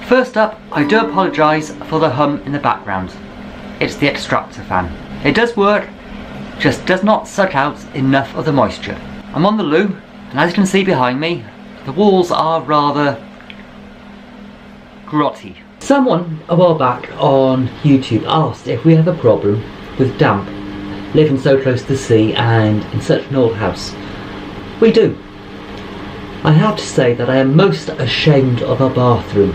First up, I do apologise for the hum in the background. It's the extractor fan. It does work, just does not suck out enough of the moisture. I'm on the loo, and as you can see behind me, the walls are rather grotty. Someone a while back on YouTube asked if we have a problem with damp, living so close to the sea and in such an old house. We do. I have to say that I am most ashamed of our bathroom.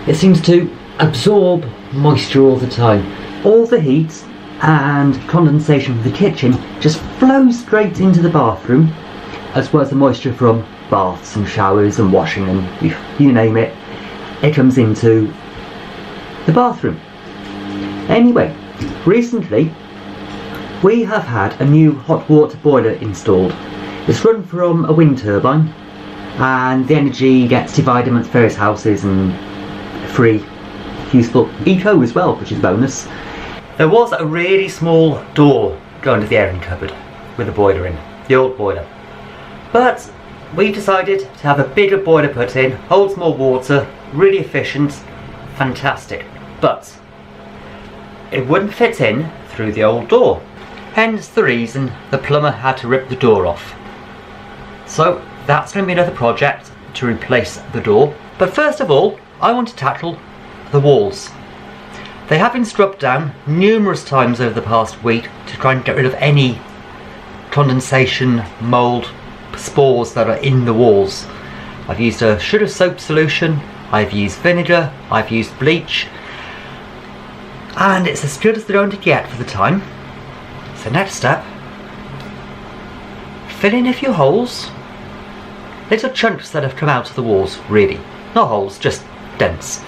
It seems to absorb moisture all the time. All the heat and condensation from the kitchen just flows straight into the bathroom, as well as the moisture from baths and showers and washing and you name it. It comes into the bathroom. Anyway, recently we have had a new hot water boiler installed. It's run from a wind turbine, and the energy gets divided amongst various houses and free, useful, eco as well, which is bonus. There was a really small door going to the airing cupboard with the boiler in, the old boiler. But we decided to have a bigger boiler put in, holds more water, really efficient, fantastic. But it wouldn't fit in through the old door. Hence the reason the plumber had to rip the door off. So that's going to be another project to replace the door. But first of all, I want to tackle the walls. They have been scrubbed down numerous times over the past week to try and get rid of any condensation, mould, spores that are in the walls. I've used a sugar soap solution, I've used vinegar, I've used bleach, and it's as good as they're going to get for the time. So next step, fill in a few holes, little chunks that have come out of the walls, really. Not holes, just dents.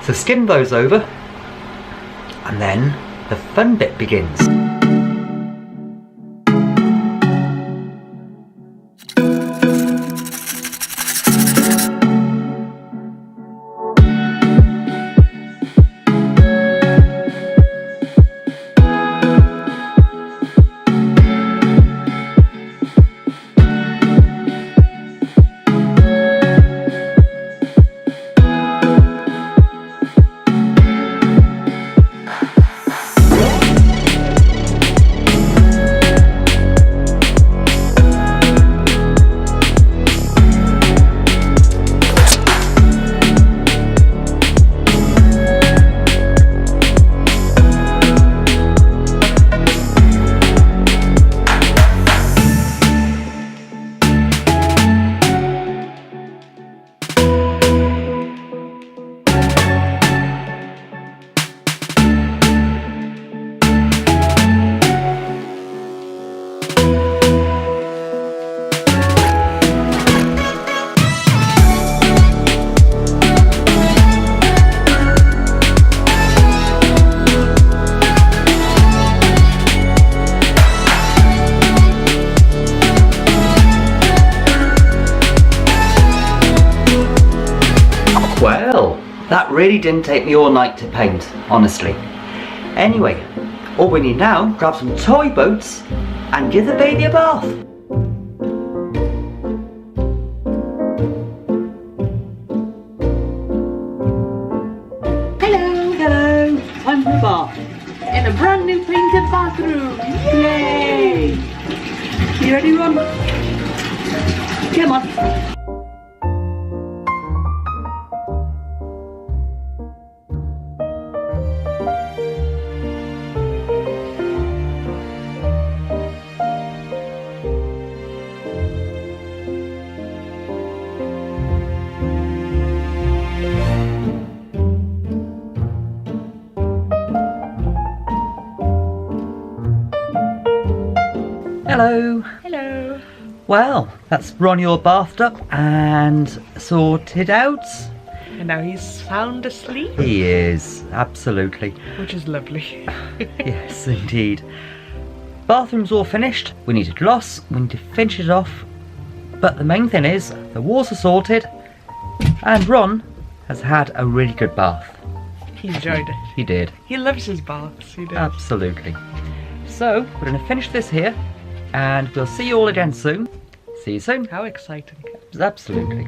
So skim those over, and then the fun bit begins. Well, that really didn't take me all night to paint, honestly. Anyway, all we need now, grab some toy boats and give the baby a bath. Hello! Hello, time for a bath. In a brand new painted bathroom! Yay! You ready, Ron? Come on. Hello. Hello. Well, that's Ronnie all bathed up and sorted out. And now he's sound asleep. He is, absolutely. Which is lovely. Yes, indeed. Bathroom's all finished. We need to gloss, we need to finish it off. But the main thing is, the walls are sorted and Ron has had a really good bath. He enjoyed it. He did. He loves his baths, he does. Absolutely. So, we're going to finish this here and we'll see you all again soon. See you soon. How exciting. Absolutely.